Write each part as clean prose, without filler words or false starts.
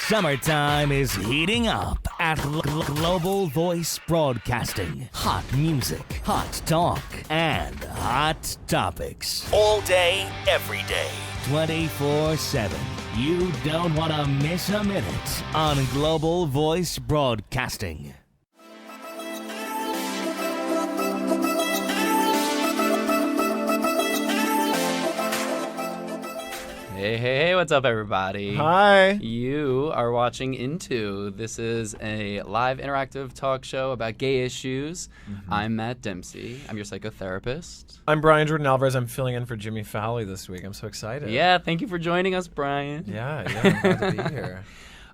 Summertime is heating up at Global Voice Broadcasting. Hot music, hot talk, and hot topics. All day, every day, 24/7. You don't want to miss a minute on Global Voice Broadcasting. Hey, what's up, everybody? Hi. You are watching Into. This is a live interactive talk show about gay issues. I'm Matt Dempsey. I'm your psychotherapist. I'm Brian Jordan Alvarez. I'm filling in for Jimmy Fowley this week. I'm so excited. Yeah, thank you for joining us, Brian. Yeah, I'm glad to be here.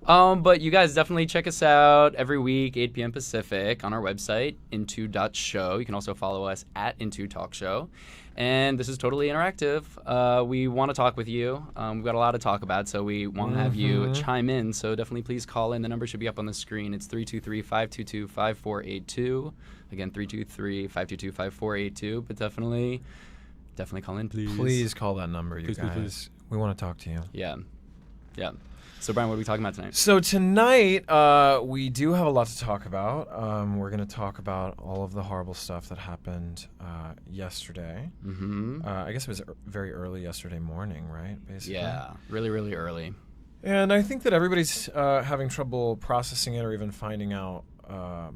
But you guys definitely check us out every week, 8 p.m. Pacific, on our website, into.show. You can also follow us at Into Talk Show. And this is totally interactive. We want to talk with you. We've got a lot to talk about, so we want to have you chime in. So definitely please call in. The number should be up on the screen. It's 323-522-5482. Again, 323-522-5482. But definitely call in, please. Please call that number, you Please. We want to talk to you. Yeah. So, Brian, what are we talking about tonight? So tonight, we do have a lot to talk about. We're going to talk about all of the horrible stuff that happened yesterday. I guess it was very early yesterday morning, right? Basically. Yeah, really, really early. And I think that everybody's having trouble processing it or even finding out, I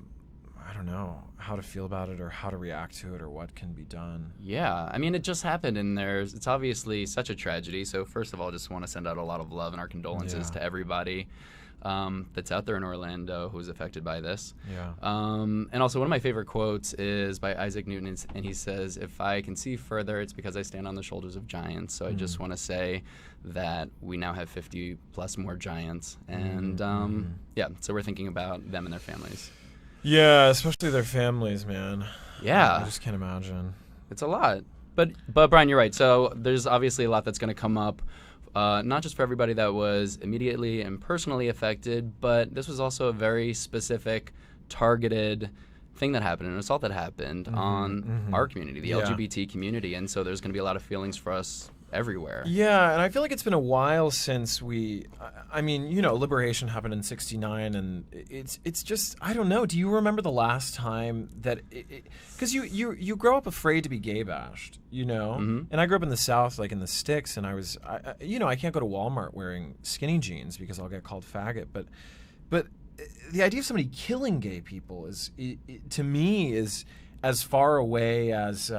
don't know, how to feel about it or how to react to it or what can be done. Yeah, I mean, it just happened, and it's obviously such a tragedy. So first of all, just want to send out a lot of love and our condolences to everybody that's out there in Orlando who was affected by this. Yeah. And also, one of my favorite quotes is by Isaac Newton, and he says, "If I can see further, it's because I stand on the shoulders of giants." So I just want to say that we now have 50 plus more giants, and yeah, so we're thinking about them and their families. Yeah, especially their families, man. Yeah. I just can't imagine. It's a lot. But Brian, you're right. So there's obviously a lot that's going to come up, not just for everybody that was immediately and personally affected, but this was also a very specific, targeted thing that happened, an assault that happened on our community, the LGBT community. And so there's going to be a lot of feelings for us everywhere. Yeah, and I feel like it's been a while since I mean, you know, liberation happened in '69, and it's just, I don't know. Do you remember the last time that because you grow up afraid to be gay bashed, you know? And I grew up in the South, like in the sticks, and I can't go to Walmart wearing skinny jeans because I'll get called faggot, but the idea of somebody killing gay people to me is as far away as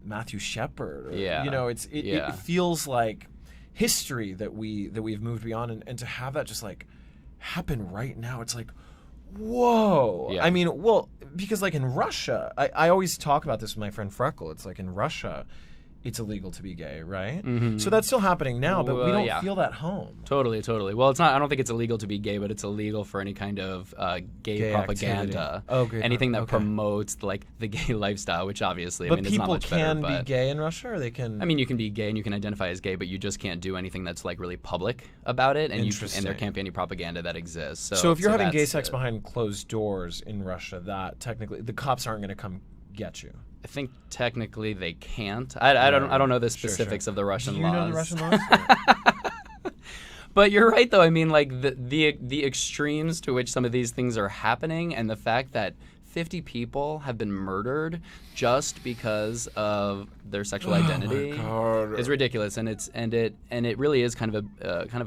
Matthew Shepard. Yeah. You know, it feels like history that we've moved beyond, and to have that just like happen right now, it's like, whoa. Yeah. I mean, well, because like in Russia, I always talk about this with my friend Freckle. It's like in Russia, it's illegal to be gay, right? So that's still happening now, but we don't feel that home. Totally. Well, it's not. I don't think it's illegal to be gay, but it's illegal for any kind of gay propaganda. Anything that promotes like the gay lifestyle, which obviously, But I mean, it's not much better. people can be gay in Russia, or they can. I mean, you can be gay and you can identify as gay, but you just can't do anything that's like really public about it, and there can't be any propaganda that exists. So if you're having gay sex behind closed doors in Russia, that technically the cops aren't going to come get you. I think technically they can't. I don't know the specifics of the Russian laws. Do you know the Russian laws? But you're right, though. I mean, like the extremes to which some of these things are happening, and the fact that 50 people have been murdered just because of their sexual identity is ridiculous, and it really is kind of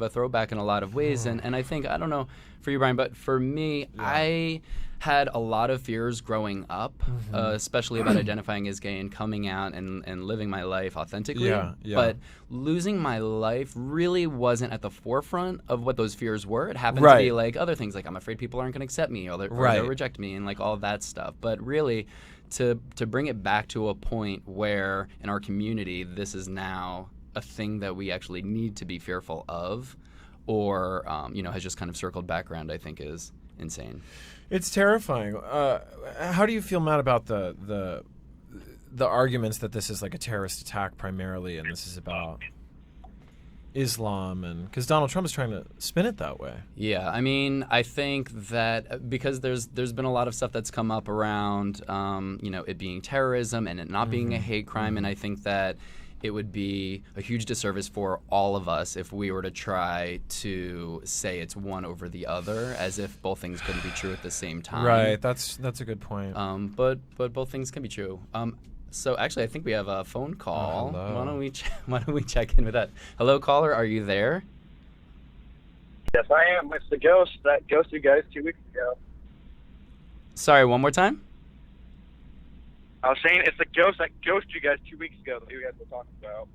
a throwback in a lot of ways. And I think, I don't know for you, Brian, but for me, I had a lot of fears growing up, especially about identifying as gay and coming out and living my life authentically. But losing my life really wasn't at the forefront of what those fears were. It happened to be like other things, like I'm afraid people aren't going to accept me or they'll reject me and like all that stuff. But really, to bring it back to a point where in our community this is now a thing that we actually need to be fearful of, or has just kind of circled back around, I think is insane. It's terrifying. How do you feel, Matt, about the arguments that this is like a terrorist attack primarily, and this is about Islam, and because Donald Trump is trying to spin it that way? Yeah, I mean, I think that because there's been a lot of stuff that's come up around, it being terrorism and it not being a hate crime, and I think that it would be a huge disservice for all of us if we were to try to say it's one over the other, as if both things couldn't be true at the same time. Right. That's a good point. But both things can be true. So actually, I think we have a phone call. Hello. Why don't we check in with that? Hello, caller. Are you there? Yes, I am. It's the ghost that ghosted you guys 2 weeks ago. Sorry, one more time. I was saying it's the ghost that ghosted you guys 2 weeks ago that you guys were talking about.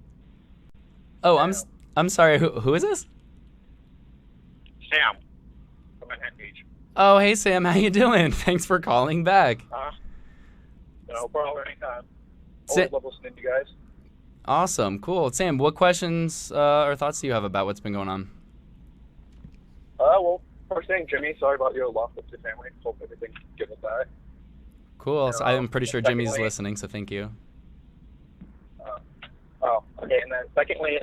Oh, I'm sorry. Who is this? Sam from Manhattan Beach. Oh, hey Sam, how you doing? Thanks for calling back. No problem anytime. Sa- Always love listening to you guys. Awesome, cool. Sam, what questions or thoughts do you have about what's been going on? Well, first thing, Jimmy, sorry about your loss of your family. Hope everything's good with that. Cool. So I'm pretty sure Jimmy's Secondly- listening, so thank you. Okay, and then secondly,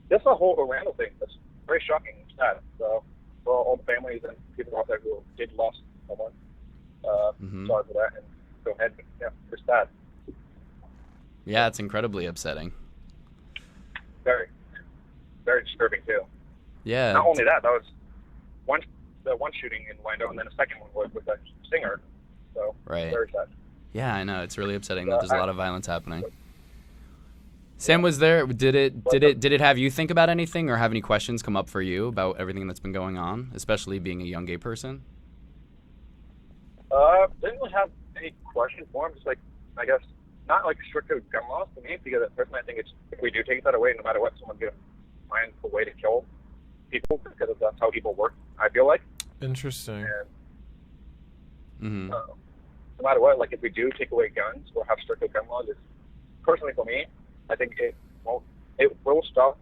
this whole Orlando thing is very shocking and sad. So, for all the families and people out there who did lost someone, sorry for that, and go ahead. Yeah, it's sad. Yeah, it's incredibly upsetting. Very, very disturbing too. Yeah. Not only that, that was the one shooting in Orlando, and then the second one was with that singer. So, Right. very sad. Yeah, I know. It's really upsetting that there's a lot of violence happening. Sam, was there? Did it have you think about anything or have any questions come up for you about everything that's been going on, especially being a young gay person? Didn't really have any questions for him. Just like, I guess, not like strict gun laws to me, because personally I think it's, if we do take that away, no matter what, someone's going to find a way to kill people, because that's how people work, I feel like. Interesting. And no matter what, like if we do take away guns or have stricter gun laws, it's, personally for me, I think it will stop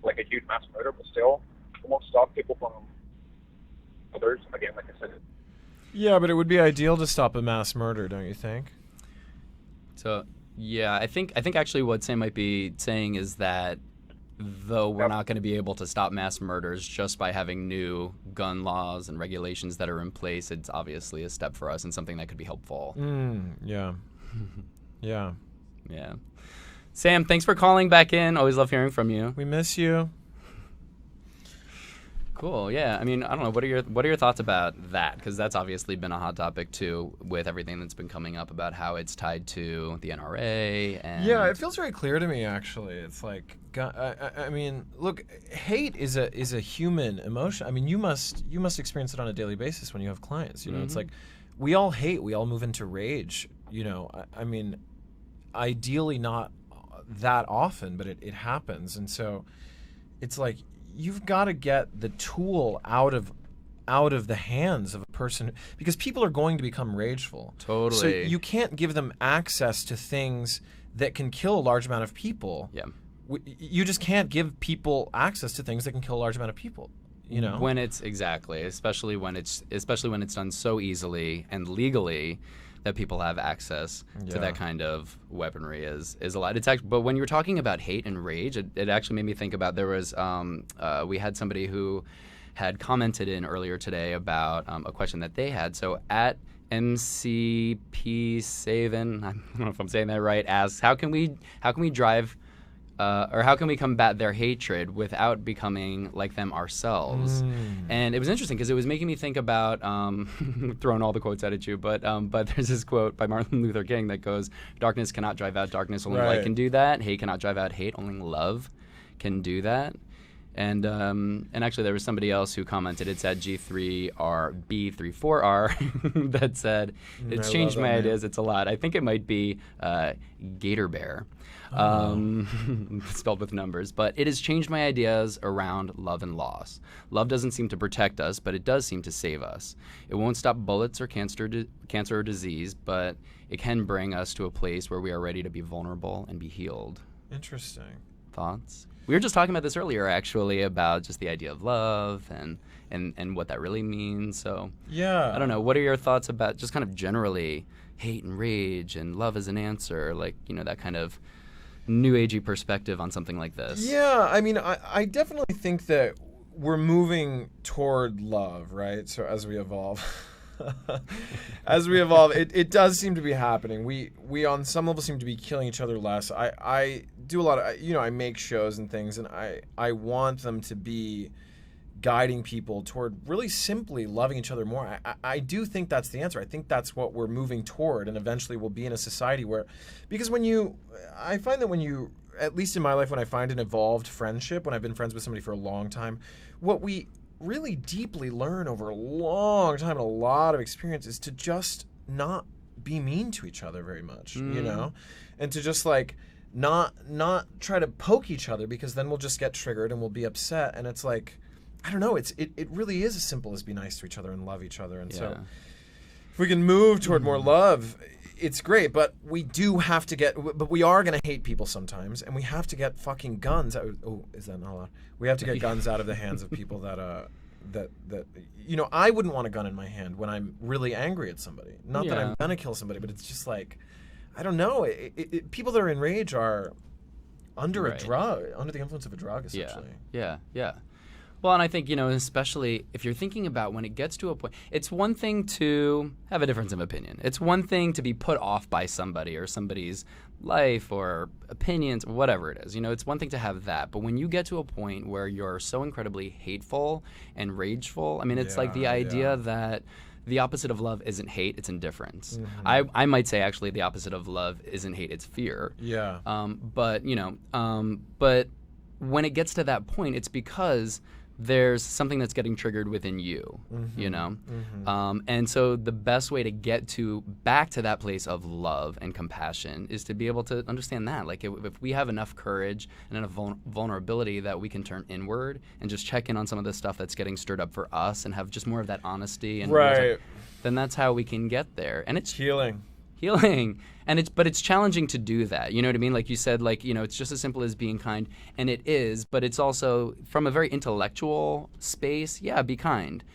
like a huge mass murder, but still it won't stop people from others. Again, like I said. Yeah, but it would be ideal to stop a mass murder, don't you think? So yeah, I think actually what Sam might be saying is that though we're not going to be able to stop mass murders just by having new gun laws and regulations that are in place, it's obviously a step for us and something that could be helpful. Yeah. Yeah. Yeah. Sam, thanks for calling back in. Always love hearing from you. We miss you. Cool. Yeah. I mean, I don't know. What are your thoughts about that? Because that's obviously been a hot topic too, with everything that's been coming up about how it's tied to the NRA. And Yeah, it feels very clear to me. Actually, it's like, I mean, look, hate is a human emotion. I mean, you must experience it on a daily basis when you have clients. You know, it's like we all hate. We all move into rage. You know, I mean, ideally not that often, but it happens, and so it's like you've got to get the tool out of the hands of a person, because people are going to become rageful. Totally. So you can't give them access to things that can kill a large amount of people. Yeah. You just can't give people access to things that can kill a large amount of people. You know, when it's especially when it's done so easily and legally that people have access to that kind of weaponry is a lot. It's actually, but when you were talking about hate and rage, it actually made me think about, there was we had somebody who had commented in earlier today about a question that they had. So at MCP7, I don't know if I'm saying that right, asks how can we drive or how can we combat their hatred without becoming like them ourselves? And it was interesting because it was making me think about, throwing all the quotes out at you, but there's this quote by Martin Luther King that goes, "Darkness cannot drive out darkness, only light can do that. Hate cannot drive out hate, only love can do that." And actually there was somebody else who commented, it's at G3RB34R that said, "It's changed my ideas, it's a lot." I think it might be Gator Bear. Spelled with numbers, but it has changed my ideas around love and loss. Love doesn't seem to protect us, but it does seem to save us. It won't stop bullets or cancer or disease, but it can bring us to a place where we are ready to be vulnerable and be healed. Interesting. Thoughts? We were just talking about this earlier, actually, about just the idea of love and what that really means. So Yeah. I don't know. What are your thoughts about just kind of generally hate and rage and love as an answer, like, you know, that kind of new agey perspective on something like this? Yeah, I mean, I definitely think that we're moving toward love, right? So as we evolve. As we evolve, it does seem to be happening. We on some level seem to be killing each other less. I do a lot of, I make shows and things, and I want them to be guiding people toward really simply loving each other more. I do think that's the answer. I think that's what we're moving toward, and eventually we'll be in a society where, because I find that when you, at least in my life, when I find an evolved friendship, when I've been friends with somebody for a long time, what we really deeply learn over a long time and a lot of experience is to just not be mean to each other very much, and to just like not try to poke each other, because then we'll just get triggered and we'll be upset. And it's like, I don't know, it really is as simple as be nice to each other and love each other. And so if we can move toward more love, it's great, but we are going to hate people sometimes, and we have to get fucking guns out. Oh, is that not allowed? We have to get guns out of the hands of people that I wouldn't want a gun in my hand when I'm really angry at somebody. Not that I'm going to kill somebody, but it's just like, I don't know. People that are enraged are under a drug, under the influence of a drug, essentially. Yeah. Well, and I think, especially if you're thinking about when it gets to a point, it's one thing to have a difference of opinion. It's one thing to be put off by somebody or somebody's life or opinions, or whatever it is. It's one thing to have that. But when you get to a point where you're so incredibly hateful and rageful, I mean, it's like the idea that the opposite of love isn't hate, it's indifference. Mm-hmm. I might say, actually, the opposite of love isn't hate, it's fear. Yeah. But when it gets to that point, it's because there's something that's getting triggered within you, and so the best way to get back to that place of love and compassion is to be able to understand that, like, if we have enough courage and enough vulnerability that we can turn inward and just check in on some of the stuff that's getting stirred up for us and have just more of that honesty and then that's how we can get there. And it's healing, and but it's challenging to do that. You know what I mean? Like you said, like, it's just as simple as being kind, and it is, but it's also from a very intellectual space. Yeah, be kind.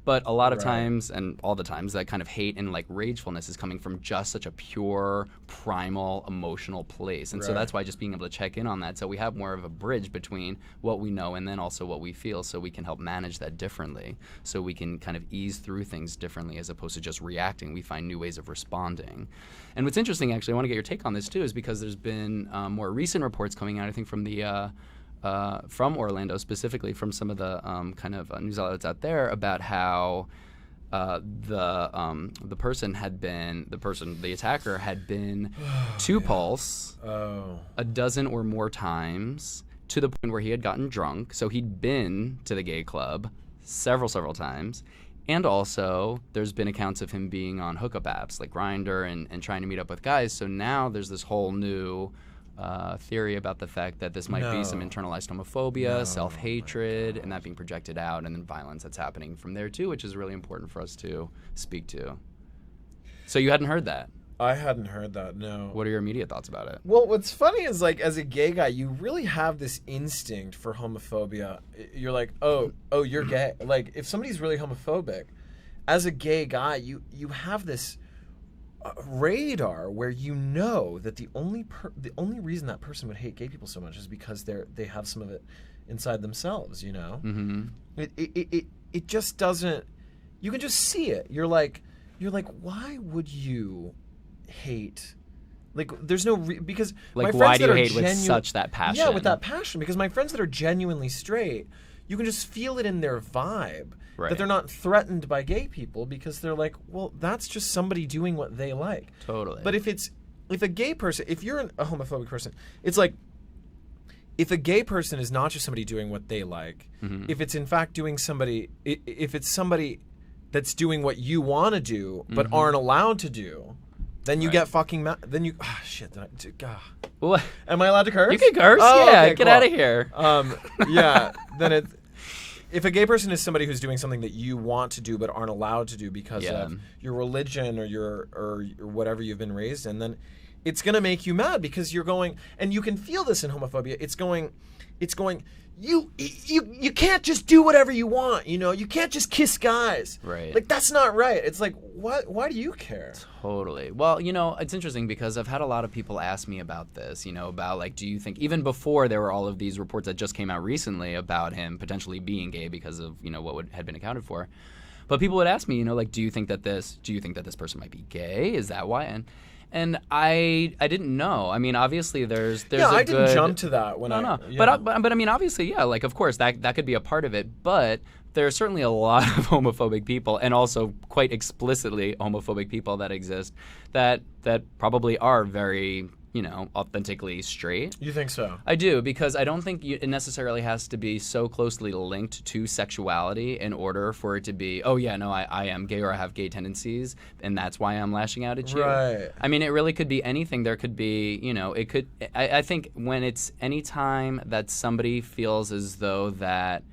But a lot of times, and all the times, that kind of hate and like ragefulness is coming from just such a pure, primal, emotional place. And so that's why just being able to check in on that, so we have more of a bridge between what we know and then also what we feel, so we can help manage that differently, so we can kind of ease through things differently as opposed to just reacting. We find new ways of responding. And what's interesting, actually, I want to get your take on this too, is because there's been more recent reports coming out, I think, from the from Orlando, specifically from some of the kind of news outlets out there, about how the attacker had been to Pulse a dozen or more times, to the point where he had gotten drunk. So he'd been to the gay club several times. And also, there's been accounts of him being on hookup apps like Grindr and trying to meet up with guys. So now there's this whole new theory about the fact that this might be some internalized homophobia, self-hatred, and that being projected out, and then violence that's happening from there too, which is really important for us to speak to. So you hadn't heard that? I hadn't heard that, no. What are your immediate thoughts about it? Well, what's funny is, like, as a gay guy, you really have this instinct for homophobia. You're like, oh, you're gay. Like, if somebody's really homophobic, as a gay guy, you have this radar where you know that the only reason that person would hate gay people so much is because they have some of it inside themselves, Mm-hmm. It just doesn't. You can just see it. You're like, why would you hate? Like, there's no because like, my friends why do that you are hate with such that passion? Yeah, with that passion. Because my friends that are genuinely straight, you can just feel it in their vibe. Right. That they're not threatened by gay people, because they're like, well, that's just somebody doing what they like. Totally. But if a gay person, if you're a homophobic person, it's like, if a gay person is not just somebody doing what they like, if it's in fact if it's somebody that's doing what you want to do but aren't allowed to do, then you get fucking mad. Then you shit. What? Am I allowed to curse? You can curse. Oh, yeah, okay, get cool. out of here. Yeah. Then if a gay person is somebody who's doing something that you want to do but aren't allowed to do because of your religion or whatever you've been raised in, then it's going to make you mad, because you're going, and you can feel this in homophobia. It's going, you can't just do whatever you want, you can't just kiss guys. Right. Like, that's not right. It's like, why do you care? Totally. Well, it's interesting, because I've had a lot of people ask me about this, about, like, do you think, even before there were all of these reports that just came out recently about him potentially being gay because of, what had been accounted for. But people would ask me, you know, like, do you think that this person might be gay? Is that why? And I didn't know. I mean, obviously there's I didn't jump to that when no. Yeah. But I mean, obviously, yeah, like, of course that could be a part of it, but there are certainly a lot of homophobic people, and also quite explicitly homophobic people that exist that probably are very, you know, authentically straight. You think so? I do, because I don't think it necessarily has to be so closely linked to sexuality in order for it to be, oh yeah, no, I am gay, or I have gay tendencies, and that's why I'm lashing out at you. Right. I mean, it really could be anything. There could be, you know, it could, I think when it's any time that somebody feels as though that,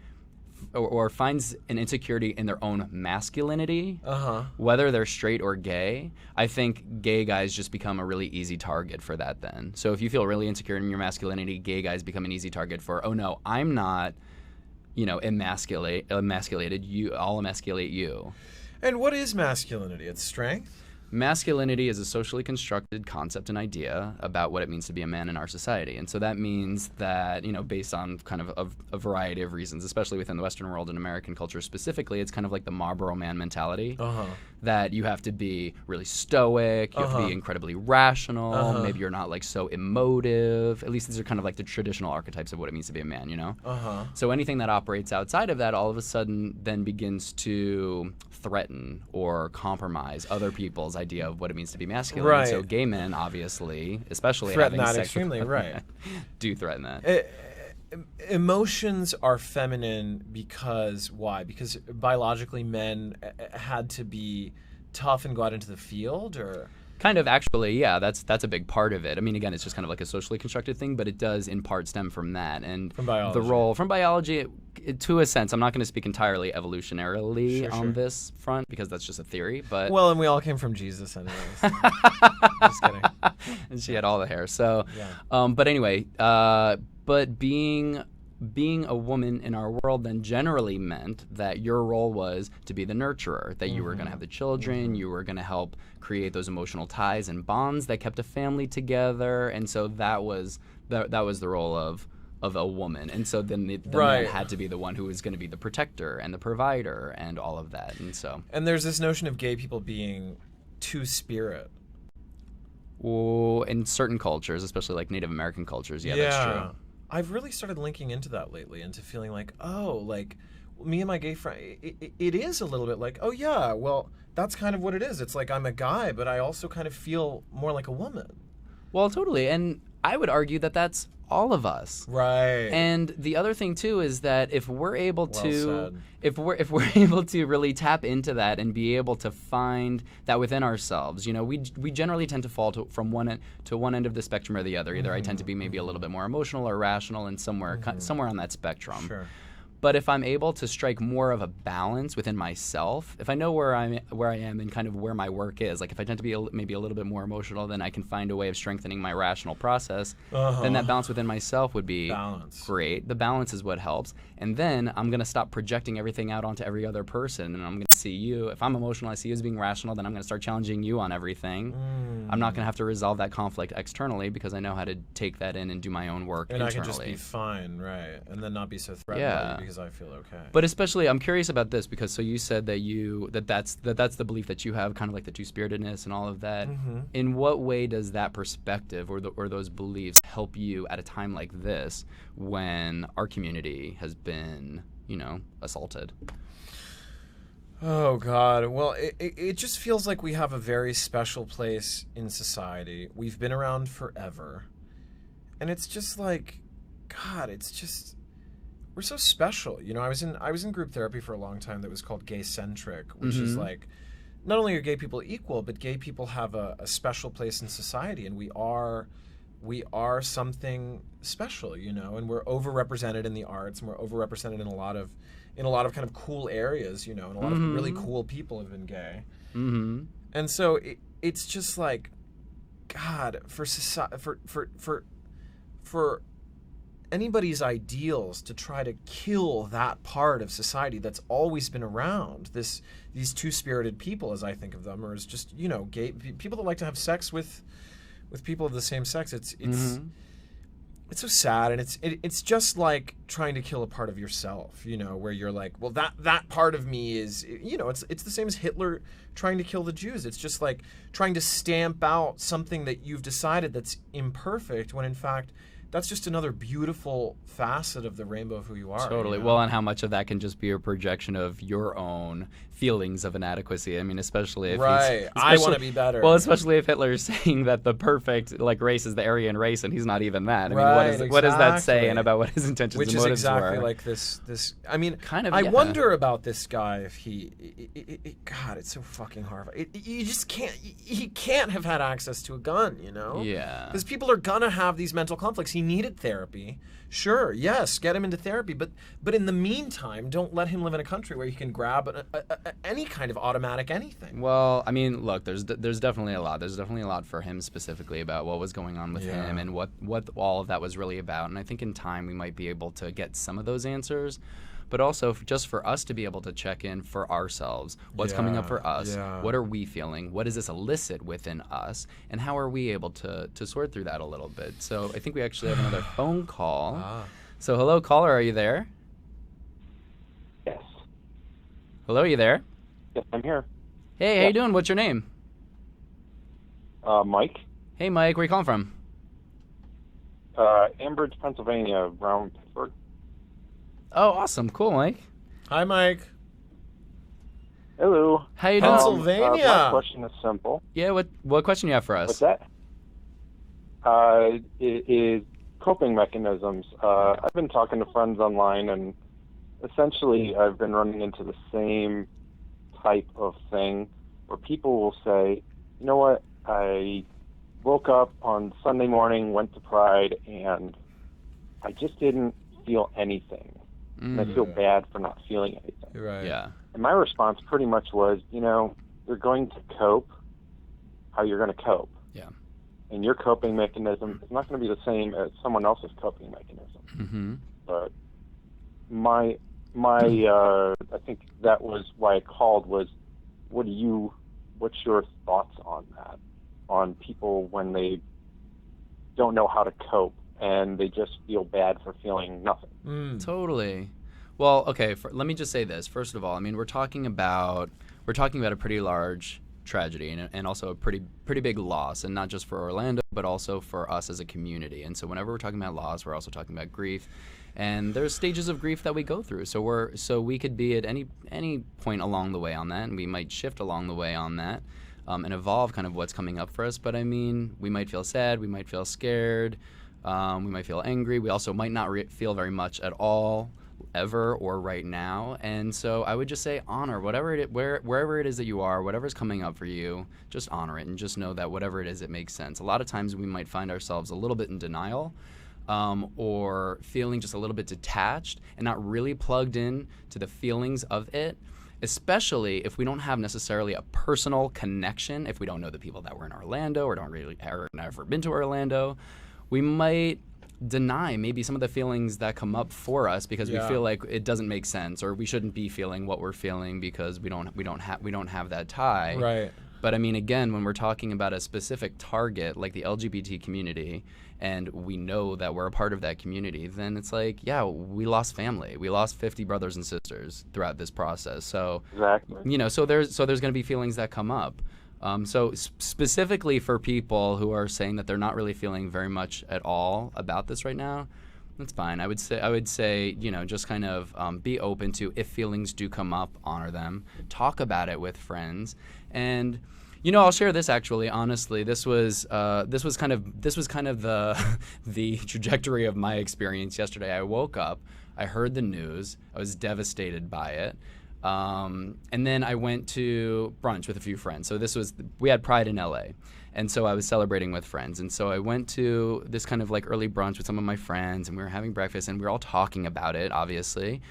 or finds an insecurity in their own masculinity, whether they're straight or gay, I think gay guys just become a really easy target for that then. So if you feel really insecure in your masculinity, gay guys become an easy target for, oh no, I'm not, you know, emasculated, I'll emasculate you. And what is masculinity? It's strength? Masculinity is a socially constructed concept and idea about what it means to be a man in our society. And so that means that, you know, based on kind of a variety of reasons, especially within the Western world and American culture specifically, it's kind of like the Marlboro Man mentality, that you have to be really stoic, you have to be incredibly rational, maybe you're not like so emotive. At least these are kind of like the traditional archetypes of what it means to be a man, you know? So anything that operates outside of that all of a sudden then begins to threaten or compromise other people's idea of what it means to be masculine. Right. So gay men, obviously, especially threaten having that sex extremely, right? do threaten that. Emotions are feminine because why? Because biologically men had to be tough and go out into the field, or Kind of, actually, yeah, that's a big part of it. I mean, again, it's just kind of like a socially constructed thing, but it does in part stem from that. And from biology. The role from biology, to a sense, I'm not going to speak entirely evolutionarily on this front, because that's just a theory. But well, and we all came from Jesus anyways. Just kidding. And she had all the hair. So, yeah. But anyway, but being a woman in our world then generally meant that your role was to be the nurturer, that you were going to have the children, you were going to help create those emotional ties and bonds that kept a family together, and so that was the role of a woman. And so then the man had to be the one who was going to be the protector and the provider and all of that. And there's this notion of gay people being two-spirit. Well, in certain cultures, especially like Native American cultures, that's true. I've really started linking into that lately, into feeling like, oh, like me and my gay friend, it is a little bit like, oh yeah, well, that's kind of what it is. It's like I'm a guy, but I also kind of feel more like a woman. Well, totally. And I would argue that that's all of us. Right. And the other thing too is that if we're able to if we're able to really tap into that and be able to find that within ourselves, you know, we generally tend to fall from one end of the spectrum or the other. Either I tend to be maybe a little bit more emotional or rational, and somewhere on that spectrum. Sure. But if I'm able to strike more of a balance within myself, if I know where I am and kind of where my work is, like if I tend to be maybe a little bit more emotional, then I can find a way of strengthening my rational process. Then that balance within myself would be great. The balance is what helps. And then I'm going to stop projecting everything out onto every other person. And I'm going to see you. If I'm emotional, I see you as being rational, then I'm going to start challenging you on everything. I'm not going to have to resolve that conflict externally, because I know how to take that in and do my own work internally. And I can just be fine, right? And then not be so threatened by you because I feel okay. But especially, I'm curious about this, because so you said that that's the belief that you have, kind of like the two-spiritedness and all of that. In what way does that perspective or those beliefs help you at a time like this, when our community has been, you know, assaulted? Oh, God. Well, it just feels like we have a very special place in society. We've been around forever. And it's just like, God, it's just, we're so special. You know, I was in group therapy for a long time that was called gay-centric, which is like, not only are gay people equal, but gay people have a special place in society, and we are something special, you know, and we're overrepresented in the arts, and we're overrepresented in a lot of kind of cool areas, you know, and a lot of really cool people have been gay. And so it's just like, God, for anybody's ideals to try to kill that part of society that's always been around, these two-spirited people, as I think of them, or as just, you know, gay people that like to have sex with people of the same sex. it's so sad, and it's just like trying to kill a part of yourself, where you're like, well, that part of me is, it's the same as Hitler trying to kill the Jews. It's just like trying to stamp out something that you've decided that's imperfect, when in fact that's just another beautiful facet of the rainbow of who you are. Totally. Well, and how much of that can just be a projection of your own feelings of inadequacy. I mean, especially if I want to be better. Well, especially if Hitler is saying that the perfect race is the Aryan race, and he's not even that. I mean, what does that say and about what his intentions and motives were? Which is exactly like this. I mean, kind of. I wonder about this guy if God, it's so fucking horrifying. You just can't. He can't have had access to a gun, Yeah. Because people are gonna have these mental conflicts. He needed therapy. Sure, yes, get him into therapy, but in the meantime, don't let him live in a country where he can grab any kind of automatic anything. Well, I mean, look, there's definitely a lot. There's definitely a lot for him specifically about what was going on with him and what all of that was really about. And I think in time we might be able to get some of those answers. But also, just for us to be able to check in for ourselves, what's coming up for us, what are we feeling, what does this elicit within us, and how are we able to sort through that a little bit. So I think we actually have another phone call. So hello, caller, are you there? Yes. Hello, are you there? Yes, I'm here. Hey, how you doing? What's your name? Mike. Hey, Mike, where are you calling from? Ambridge, Pennsylvania, around Pittsburgh. Oh, awesome. Cool, Mike. Hi, Mike. Hello. How you doing? Pennsylvania. My question is simple. Yeah, what question you have for us? What's that? It is coping mechanisms. I've been talking to friends online, and essentially I've been running into the same type of thing where people will say, you know what, I woke up on Sunday morning, went to Pride, and I just didn't feel anything. And I feel bad for not feeling anything. Right. Yeah. And my response pretty much was, you're going to cope how you're going to cope. Yeah. And your coping mechanism is not going to be the same as someone else's coping mechanism. Mm-hmm. But my I think that was why I called was, what's your thoughts on that? On people when they don't know how to cope and they just feel bad for feeling nothing. Totally. Well, okay. Let me just say this. First of all, I mean, we're talking about a pretty large tragedy and also a pretty big loss, and not just for Orlando, but also for us as a community. And so, whenever we're talking about loss, we're also talking about grief, and there's stages of grief that we go through. So we could be at any point along the way on that, and we might shift along the way on that, and evolve kind of what's coming up for us. But I mean, we might feel sad, we might feel scared. We might feel angry. We also might not feel very much at all, ever, or right now. And so I would just say honor wherever it is that you are, whatever's coming up for you, just honor it and just know that whatever it is, it makes sense. A lot of times we might find ourselves a little bit in denial, or feeling just a little bit detached and not really plugged in to the feelings of it, especially if we don't have necessarily a personal connection, if we don't know the people that were in Orlando or never been to Orlando. We might deny maybe some of the feelings that come up for us because we feel like it doesn't make sense, or we shouldn't be feeling what we're feeling because we don't have that tie. Right. But I mean, again, when we're talking about a specific target like the LGBT community, and we know that we're a part of that community, then it's like, yeah, we lost family. We lost 50 brothers and sisters throughout this process. So Exactly. so there's going to be feelings that come up. So specifically for people who are saying that they're not really feeling very much at all about this right now, that's fine. I would say, just kind of be open to, if feelings do come up, honor them, talk about it with friends, and I'll share this actually. Honestly, this was kind of the trajectory of my experience yesterday. I woke up, I heard the news, I was devastated by it. And then I went to brunch with a few friends. So we had Pride in LA. And so I was celebrating with friends. And so I went to this kind of like early brunch with some of my friends, and we were having breakfast, and we were all talking about it, obviously.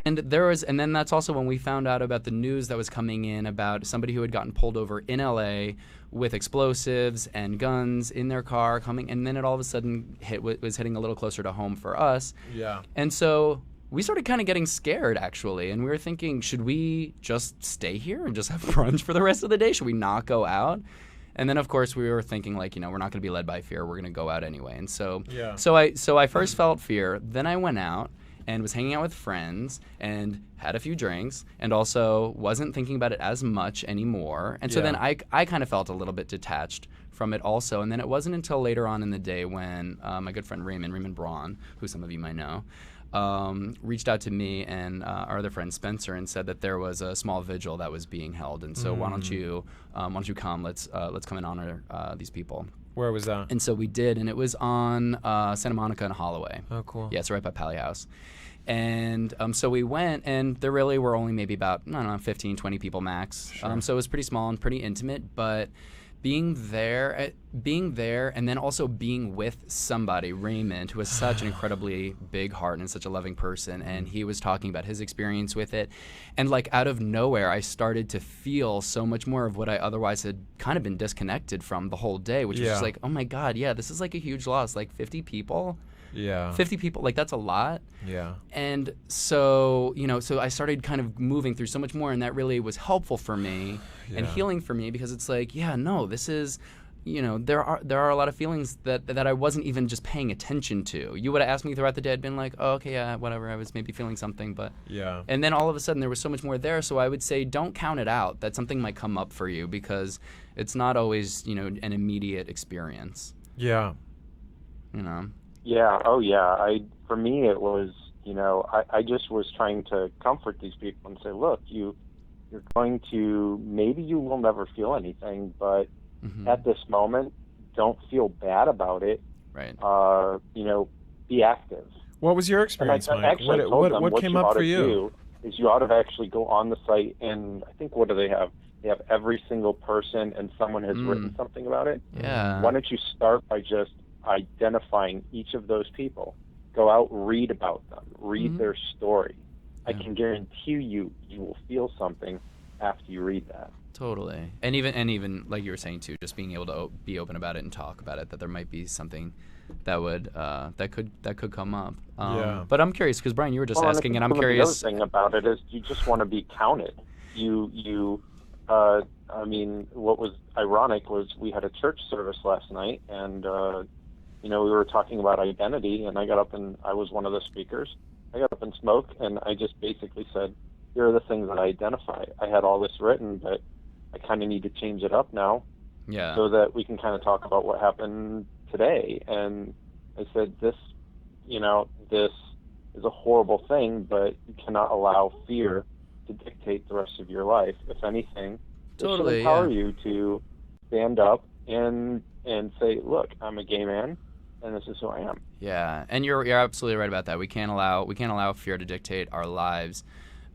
And then that's also when we found out about the news that was coming in about somebody who had gotten pulled over in LA with explosives and guns in their car coming. And then it all of a sudden was hitting a little closer to home for us. Yeah. And so we started kind of getting scared, actually, and we were thinking, should we just stay here and just have brunch for the rest of the day? Should we not go out? And then, of course, we were thinking, like, we're not going to be led by fear. We're going to go out anyway. And so, Yeah. so I first felt fear. Then I went out and was hanging out with friends and had a few drinks and also wasn't thinking about it as much anymore. And so then I kind of felt a little bit detached from it also. And then it wasn't until later on in the day when my good friend Raymond Braun, who some of you might know, reached out to me and our other friend Spencer and said that there was a small vigil that was being held. And so why don't you come? Let's come and honor these people. Where was that? And so we did, and it was on Santa Monica and Holloway. Oh, cool. Yeah, it's right by Pally House. And so we went, and there really were only maybe about, 15, 20 people max. Sure. So it was pretty small and pretty intimate, but being there, and then also being with somebody, Raymond, who has such an incredibly big heart and such a loving person, and he was talking about his experience with it. And like out of nowhere, I started to feel so much more of what I otherwise had kind of been disconnected from the whole day, which was just like, oh my God, yeah, this is like a huge loss, like 50 people. Yeah. 50 people, like that's a lot. Yeah. And so, so I started kind of moving through so much more, and that really was helpful for me and healing for me, because it's like, this is, there are a lot of feelings that I wasn't even just paying attention to. You would have asked me throughout the day, I'd been like, oh, okay, yeah, whatever, I was maybe feeling something, but and then all of a sudden there was so much more there. So I would say don't count it out that something might come up for you, because it's not always, an immediate experience. Yeah. Yeah. Oh, yeah. For me, it was, I just was trying to comfort these people and say, look, you're going to, maybe you will never feel anything, but at this moment, don't feel bad about it. Right. Be active. What was your experience, Mike? Actually, I told them what came up for you? Is you ought to actually go on the site, and I think, what do they have? They have every single person, and someone has written something about it. Yeah. Why don't you start by just identifying each of those people? Go out, read about them, read their story. I can guarantee you will feel something after you read that. Totally. And even like you were saying too, just being able to be open about it and talk about it, that there might be something that would that could come up. But I'm curious, because Brian, you were just asking, and I'm curious. The other thing about it is you just want to be counted. What was ironic was we had a church service last night, and we were talking about identity, and I got up and I was one of the speakers. I got up and spoke, and I just basically said, here are the things that I identify. I had all this written, but I kind of need to change it up now, so that we can kind of talk about what happened today. And I said, this is a horrible thing, but you cannot allow fear to dictate the rest of your life. If anything, it should empower you to stand up and say, look, I'm a gay man, and this is who I am. Yeah, and you're absolutely right about that. We can't allow fear to dictate our lives.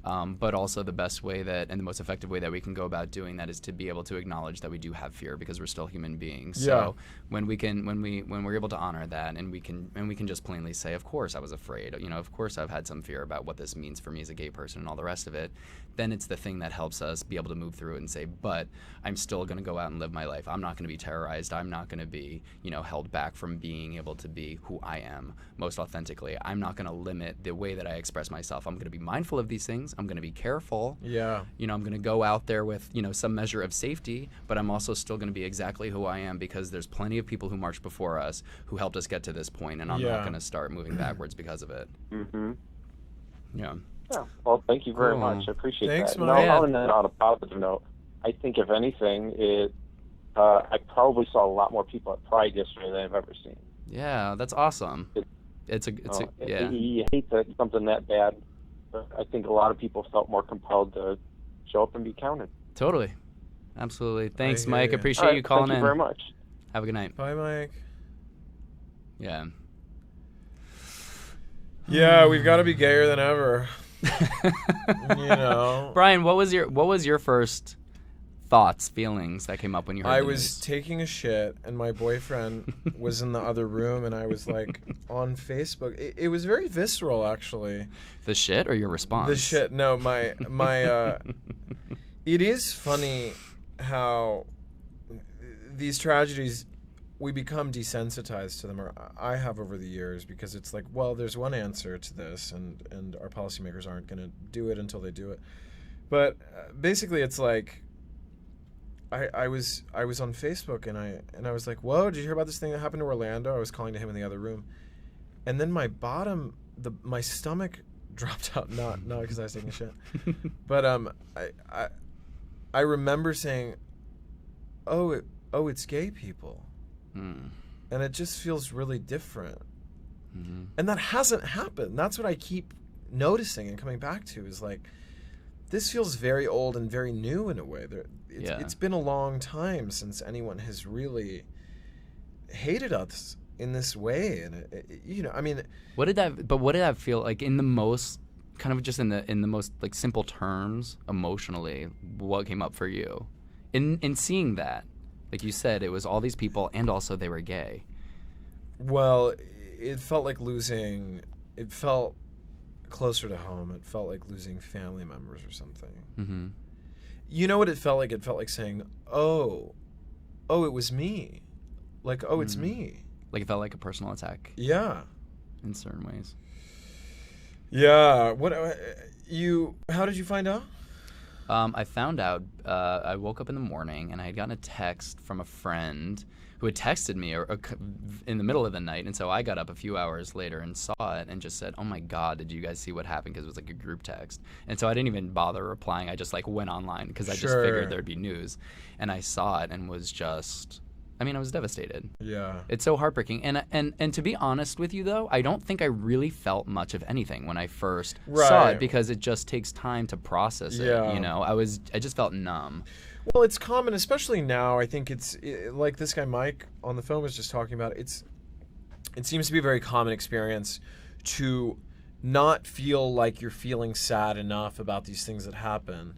But also the best way and the most effective way that we can go about doing that is to be able to acknowledge that we do have fear, because we're still human beings. So when we're able to honor that, and we can just plainly say, of course I was afraid, of course I've had some fear about what this means for me as a gay person and all the rest of it, then it's the thing that helps us be able to move through it and say, but I'm still going to go out and live my life. I'm not going to be terrorized. I'm not going to be, held back from being able to be who I am most authentically. I'm not going to limit the way that I express myself. I'm going to be mindful of these things. I'm going to be careful. Yeah. I'm going to go out there with, some measure of safety, but I'm also still going to be exactly who I am, because there's plenty of people who marched before us who helped us get to this point, and I'm not going to start moving backwards because of it. Mm-hmm. Yeah. Yeah. Well, thank you very much. I appreciate Thanks, that. Mike. And on a positive note, I think if anything, I probably saw a lot more people at Pride yesterday than I've ever seen. Yeah, that's awesome. You hate that something that bad, but I think a lot of people felt more compelled to show up and be counted. Totally. Absolutely. Thanks, Mike. you. Appreciate you calling in. Thank you very much. Have a good night. Bye, Mike. Yeah. Yeah, we've got to be gayer than ever. Brian, what was your first thoughts, feelings that came up when you heard I the was news? taking a shit, and my boyfriend was in the other room, and I was like on Facebook. It was very visceral, actually. The shit or your response? The shit. No, my. It is funny how these tragedies, we become desensitized to them, or I have over the years, because it's like, well, there's one answer to this, and our policymakers aren't going to do it until they do it. But basically, it's like, I was on Facebook and I was like, whoa, did you hear about this thing that happened to Orlando? I was calling to him in the other room, and then my stomach dropped out, not because I was taking a shit, but I remember saying, oh, it's gay people, and it just feels really different, and that hasn't happened. That's what I keep noticing and coming back to is like, this feels very old and very new in a way. It's been a long time since anyone has really hated us in this way, and I mean, what did that feel like in the most kind of just in the most like simple terms emotionally? What came up for you in seeing that? Like you said, it was all these people, and also they were gay. Well, it felt like losing. It felt closer to home. It felt like losing family members or something. Mm-hmm. You know what it felt like? It felt like saying, oh, it was me. Like, oh, it's me. Like it felt like a personal attack. Yeah. In certain ways. Yeah. How did you find out? I found out, I woke up in the morning and I had gotten a text from a friend who had texted me in the middle of the night. And so I got up a few hours later and saw it and just said, oh my God, did you guys see what happened? Because it was like a group text. And so I didn't even bother replying. I just like went online because I just figured there'd be news. And I saw it and was just, I was devastated. Yeah. It's so heartbreaking. And to be honest with you, though, I don't think I really felt much of anything when I first saw it, because it just takes time to process it. I just felt numb. Well, it's common, especially now. I think it's like this guy Mike on the phone was just talking about. It seems to be a very common experience to not feel like you're feeling sad enough about these things that happen.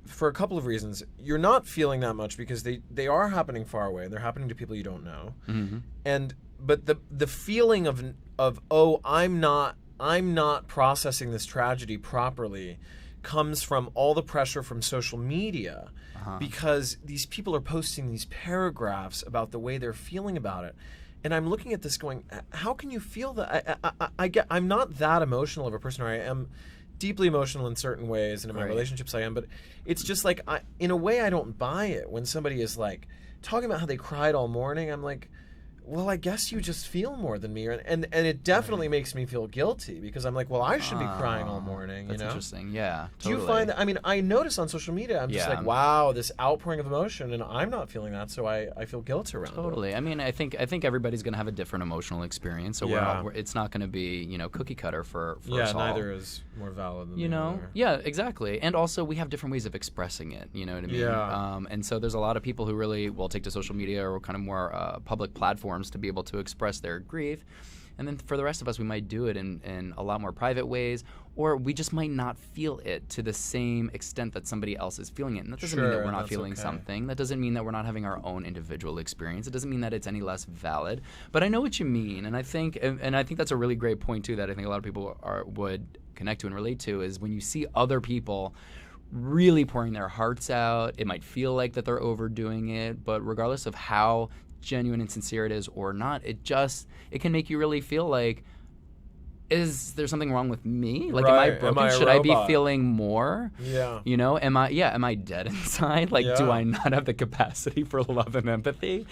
For a couple of reasons. You're not feeling that much because they are happening far away. They're happening to people you don't know. Mm-hmm. But the feeling of oh, I'm not processing this tragedy properly comes from all the pressure from social media, because these people are posting these paragraphs about the way they're feeling about it. And I'm looking at this going, how can you feel that? I'm not that emotional of a person, or I am deeply emotional in certain ways, and in my relationships I am, but it's just like, in a way I don't buy it when somebody is like talking about how they cried all morning. I'm like, well, I guess you just feel more than me, and it definitely makes me feel guilty, because I'm like, well, I should be crying all morning. That's interesting. Yeah. Totally. Do you find that? I notice on social media, I'm just like, wow, this outpouring of emotion, and I'm not feeling that, so I feel guilt around it. Totally. I think everybody's gonna have a different emotional experience, so it's not gonna be cookie cutter for us all. Neither is more valid than the other. Yeah, exactly. And also we have different ways of expressing it. You know what I mean? Yeah. And so there's a lot of people who really will take to social media or kind of more public platforms to be able to express their grief. And then for the rest of us, we might do it in a lot more private ways, or we just might not feel it to the same extent that somebody else is feeling it. And that doesn't mean that we're not feeling something. That doesn't mean that we're not having our own individual experience. It doesn't mean that it's any less valid. But I know what you mean, and I think that's a really great point too, that I think a lot of people would connect to and relate to, is when you see other people really pouring their hearts out, it might feel like that they're overdoing it, but regardless of how genuine and sincere it is or not, it can make you really feel like, is there something wrong with me? Like, am I broken? Should I be feeling more? Yeah. Am I dead inside? Like, do I not have the capacity for love and empathy?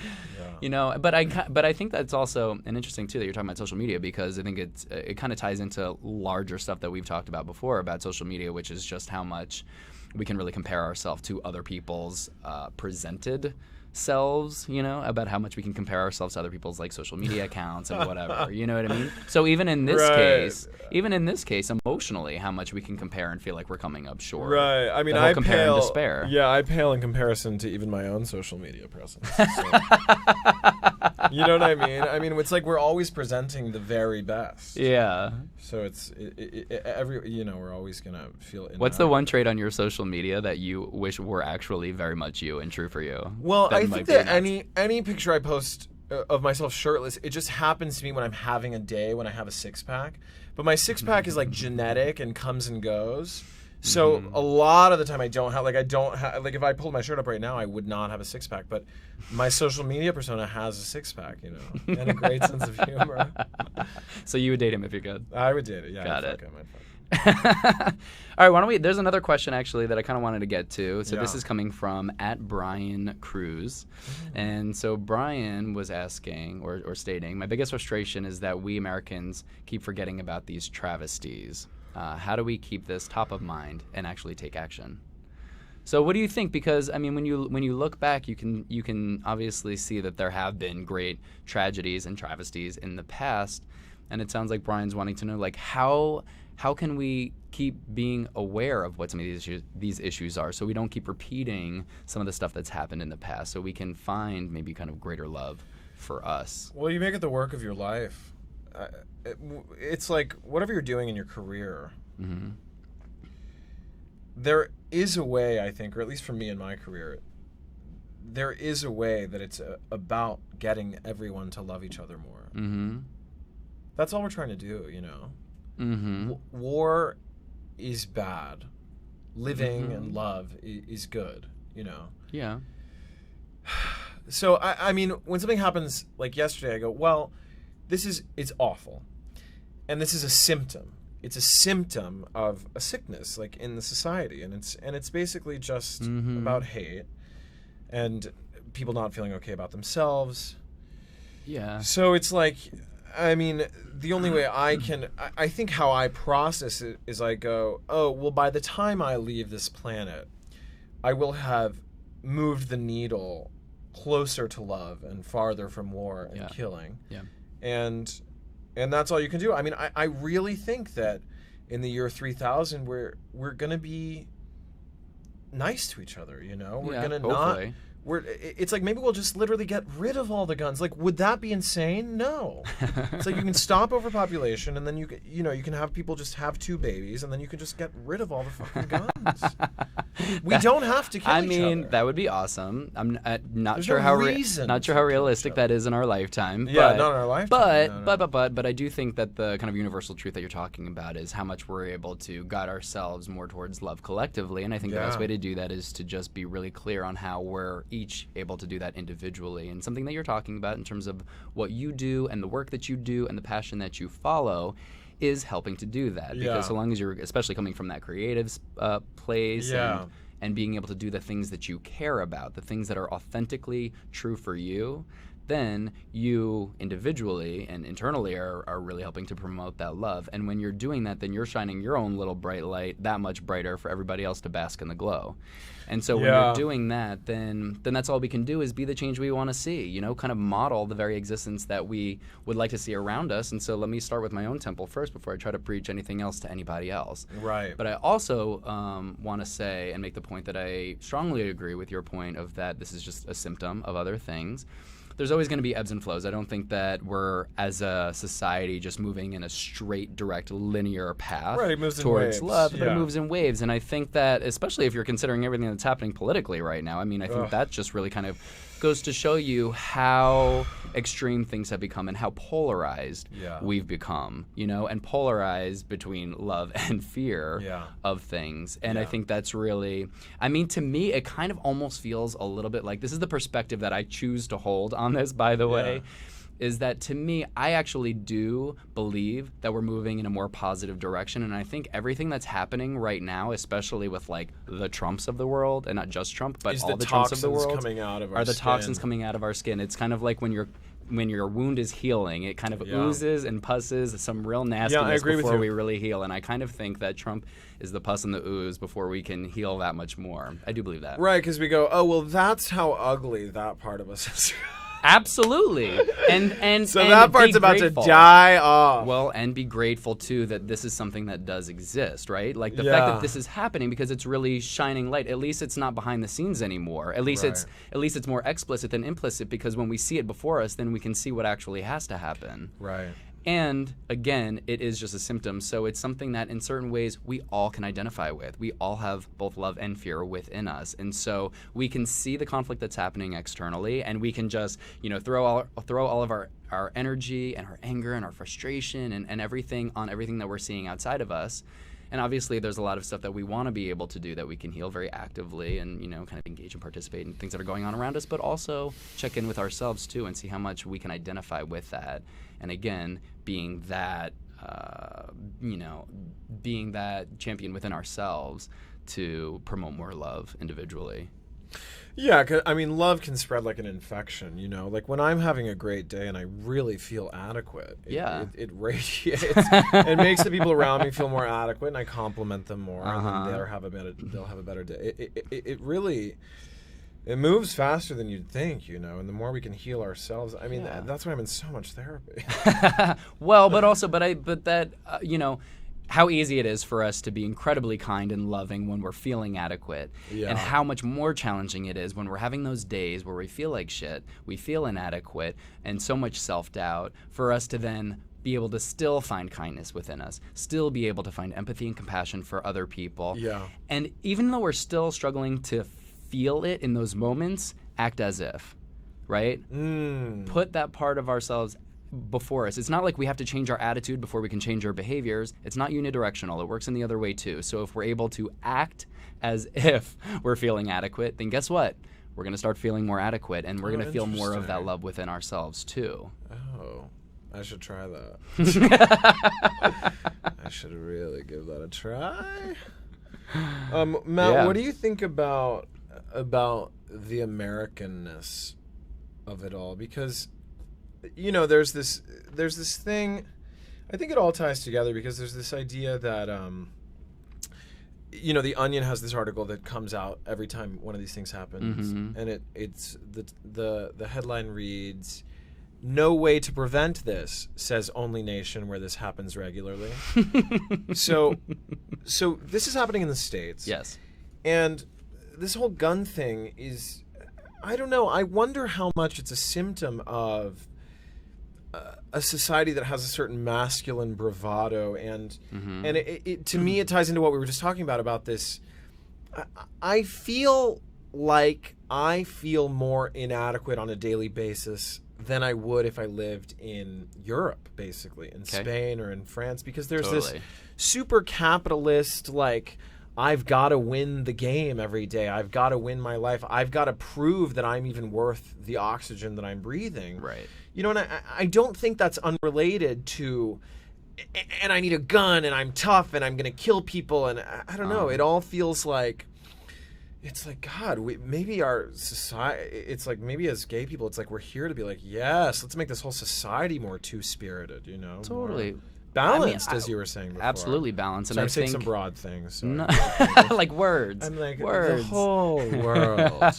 Yeah. But I think that's also an interesting too, that you're talking about social media, because I think it kind of ties into larger stuff that we've talked about before about social media, which is just how much we can really compare ourselves to other people's presented selves, about how much we can compare ourselves to other people's like social media accounts and whatever, you know what I mean? So even in this case, emotionally, how much we can compare and feel like we're coming up short. Right. I mean, I compare and despair. Yeah, I pale in comparison to even my own social media presence. So. You know what I mean? I mean, it's like we're always presenting the very best. Yeah. So it's we're always gonna feel. What's the one trait on your social media that you wish were actually very much you and true for you? Well, I think that any picture I post of myself shirtless, it just happens to me when I'm having a day when I have a six-pack. But my six-pack is like genetic and comes and goes. So a lot of the time I don't have, if I pulled my shirt up right now, I would not have a six-pack. But my social media persona has a six-pack, and a great sense of humor. So you would date him if you could? I would date it, yeah. Got it. All right, why don't we? There's another question actually that I kind of wanted to get to. So this Yeah. is coming from @Brian Cruz, and so Brian was asking or stating, my biggest frustration is that we Americans keep forgetting about these travesties. How do we keep this top of mind and actually take action? So what do you think? Because I mean, when you look back, you can obviously see that there have been great tragedies and travesties in the past, and it sounds like Brian's wanting to know, like, how can we keep being aware of what some of these issues are, so we don't keep repeating some of the stuff that's happened in the past, so we can find maybe kind of greater love for us. Well, you make it the work of your life. It's like whatever you're doing in your career. Mm-hmm. There is a way, I think, or at least for me in my career, there is a way that it's about getting everyone to love each other more. Mm-hmm. That's all we're trying to do, you know. Mm-hmm. War is bad. Living and love is good, you know. Yeah. So, I mean, when something happens like yesterday, I go, well, it's awful. And this is a symptom. It's a symptom of a sickness, like in the society. And it's basically just about hate and people not feeling okay about themselves. Yeah. So it's like, I mean, the only way I think how I process it is I go, oh, well, by the time I leave this planet, I will have moved the needle closer to love and farther from war and killing. Yeah. And that's all you can do. I mean, I really think that in the year 3000, we're going to be nice to each other, you know? We're going to not... It's like maybe we'll just literally get rid of all the guns. Like, would that be insane? No. It's like you can stop overpopulation, and then you can have people just have 2 babies, and then you can just get rid of all the fucking guns. We don't have to kill each other. I mean, that would be awesome. I'm not There's sure no how reason not sure to how kill realistic each that is in our lifetime. Yeah, but, not in our lifetime. But I do think that the kind of universal truth that you're talking about is how much we're able to guide ourselves more towards love collectively, and I think the best way to do that is to just be really clear on how we're each able to do that individually. And something that you're talking about in terms of what you do and the work that you do and the passion that you follow is helping to do that. Because so long as you're, especially coming from that creative place and being able to do the things that you care about, the things that are authentically true for you, then you individually and internally are really helping to promote that love. And when you're doing that, then you're shining your own little bright light that much brighter for everybody else to bask in the glow. And so when you're doing that, then that's all we can do is be the change we want to see, you know, kind of model the very existence that we would like to see around us. And so let me start with my own temple first before I try to preach anything else to anybody else. Right. But I also want to say and make the point that I strongly agree with your point of that this is just a symptom of other things. There's always going to be ebbs and flows. I don't think that we're, as a society, just moving in a straight, direct, linear path towards love, but it moves in waves. And I think that, especially if you're considering everything that's happening politically right now, I mean, I think that just really kind of goes to show you how extreme things have become and how polarized we've become, you know, and polarized between love and fear of things. And I think that's really, I mean, to me, it kind of almost feels a little bit like, this is the perspective that I choose to hold on this, by the way, is that to me, I actually do believe that we're moving in a more positive direction. And I think everything that's happening right now, especially with like the Trumps of the world, and not just Trump, but all the Trumps of the world, are the toxins coming out of our skin. It's kind of like when your wound is healing, it kind of oozes and pusses some real nastiness before we really heal. And I kind of think that Trump is the pus and the ooze before we can heal that much more. I do believe that. Right, because we go, oh, well, that's how ugly that part of us is. Absolutely. And so that part's about to die off. Well, and be grateful too that this is something that does exist, right? Like the fact that this is happening because it's really shining light. At least it's not behind the scenes anymore. At least it's more explicit than implicit, because when we see it before us, then we can see what actually has to happen. Right. And again, it is just a symptom. So it's something that in certain ways we all can identify with. We all have both love and fear within us. And so we can see the conflict that's happening externally, and we can just, you know, throw all of our energy and our anger and our frustration and everything on everything that we're seeing outside of us. And obviously there's a lot of stuff that we want to be able to do that we can heal very actively and, you know, kind of engage and participate in things that are going on around us, but also check in with ourselves too and see how much we can identify with that. And again, being that being that champion within ourselves to promote more love individually. Yeah, 'cause, I mean, love can spread like an infection, Like when I'm having a great day and I really feel adequate, it radiates. It makes the people around me feel more adequate, and I compliment them more, and then they'll have a better day. It really, it moves faster than you'd think, And the more we can heal ourselves, I mean, that's why I'm in so much therapy. Well, how easy it is for us to be incredibly kind and loving when we're feeling adequate, and how much more challenging it is when we're having those days where we feel like shit, we feel inadequate, and so much self-doubt, for us to then be able to still find kindness within us, still be able to find empathy and compassion for other people. Yeah. And even though we're still struggling to feel it in those moments, act as if, right? Put that part of ourselves before us. It's not like we have to change our attitude before we can change our behaviors. It's not unidirectional. It works in the other way too. So if we're able to act as if we're feeling adequate, then guess what? We're going to start feeling more adequate, and we're going to feel more of that love within ourselves too. Oh, I should try that. I should really give that a try. Matt, what do you think about the Americanness of it all? Because there's this thing. I think it all ties together because there's this idea that The Onion has this article that comes out every time one of these things happens, and it's the headline reads, "No way to prevent this, says only nation where this happens regularly." So this is happening in the States. Yes. And this whole gun thing is, I don't know, I wonder how much it's a symptom of a society that has a certain masculine bravado, and it to me it ties into what we were just talking about this. I feel like I feel more inadequate on a daily basis than I would if I lived in Europe, basically, in Spain or in France, because there's this super capitalist, like, I've got to win the game every day. I've got to win my life. I've got to prove that I'm even worth the oxygen that I'm breathing. Right. And I don't think that's unrelated to, and I need a gun, and I'm tough, and I'm going to kill people, and I don't know. It all feels like, it's like, God, maybe our society, it's like, maybe as gay people, it's like we're here to be like, yes, let's make this whole society more two-spirited, Totally. More balanced, as you were saying before. Absolutely balanced. So And I'm I saying think some broad things. So no, like words. I'm like, words. the whole world.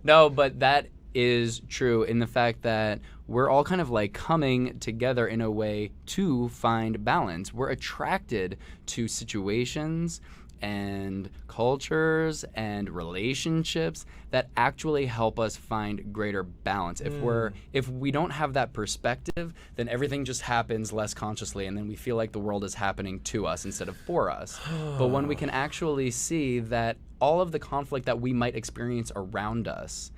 No, but that is true in the fact that we're all kind of like coming together in a way to find balance. We're attracted to situations and cultures and relationships that actually help us find greater balance. If we don't have that perspective, then everything just happens less consciously, and then we feel like the world is happening to us instead of for us. But when we can actually see that all of the conflict that we might experience around us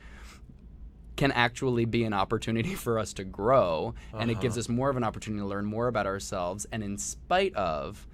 can actually be an opportunity for us to grow, and it gives us more of an opportunity to learn more about ourselves, and in spite of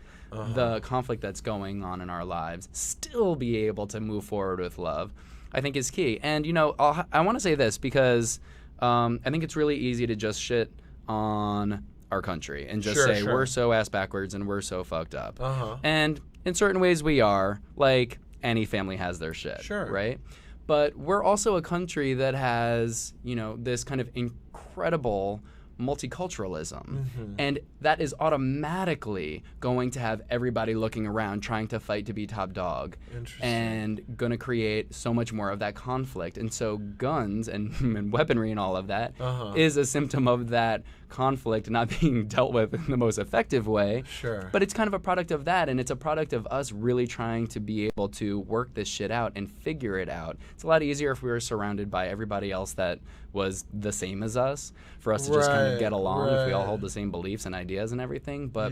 the conflict that's going on in our lives, still be able to move forward with love, I think is key. And, I want to say this because I think it's really easy to just shit on our country and just say we're so ass backwards and we're so fucked up. And in certain ways we are. Like, any family has their shit, right? But we're also a country that has, this kind of incredible multiculturalism. And that is automatically going to have everybody looking around trying to fight to be top dog, and going to create so much more of that conflict. And so guns and weaponry and all of that is a symptom of that conflict not being dealt with in the most effective way. But it's kind of a product of that, and it's a product of us really trying to be able to work this shit out and figure it out. It's a lot easier if we were surrounded by everybody else that was the same as us, for us to just kind of get along if we all hold the same beliefs and ideas and everything. But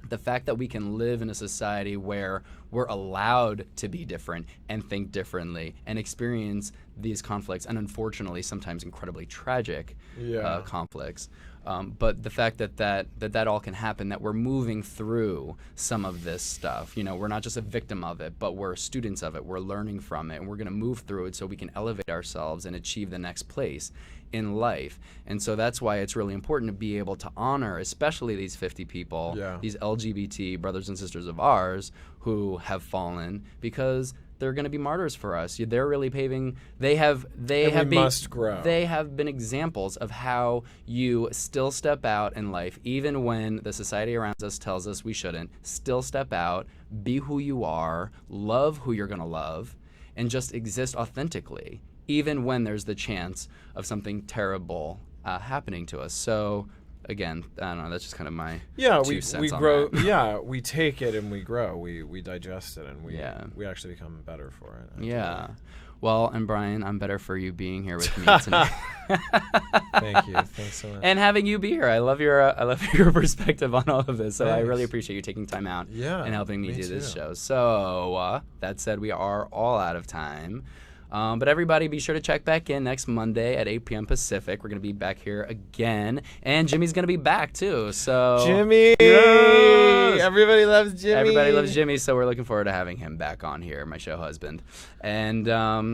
the fact that we can live in a society where we're allowed to be different and think differently and experience these conflicts, and unfortunately sometimes incredibly tragic conflicts, But the fact that all can happen, that we're moving through some of this stuff, we're not just a victim of it, but we're students of it. We're learning from it, and we're going to move through it so we can elevate ourselves and achieve the next place in life. And so that's why it's really important to be able to honor, especially these 50 people, these LGBT brothers and sisters of ours who have fallen, because they're going to be martyrs for us. They're really paving. They have must grow. They have been examples of how you still step out in life, even when the society around us tells us we shouldn't. Still step out, be who you are, love who you're going to love, and just exist authentically, even when there's the chance of something terrible happening to us. So, again, I don't know. That's just kind of my 2 cents we on grow. that. Yeah, we take it and we grow. We digest it and we actually become better for it. Yeah. Well, and Brian, I'm better for you being here with me tonight. Thank you. Thanks so much. And having you be here. I love your perspective on all of this. So I really appreciate you taking time out and helping me do this show. So that said, we are all out of time. But everybody, be sure to check back in next Monday at 8 p.m. Pacific. We're going to be back here again. And Jimmy's going to be back, too. So Jimmy! Yes! Everybody loves Jimmy. Everybody loves Jimmy, so we're looking forward to having him back on here, my show husband. And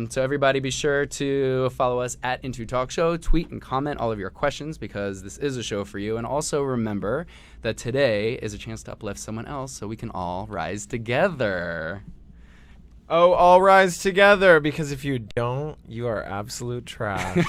so everybody, be sure to follow us at Into Talk Show. Tweet and comment all of your questions, because this is a show for you. And also remember that today is a chance to uplift someone else so we can all rise together. Oh, all rise together, because if you don't, you are absolute trash.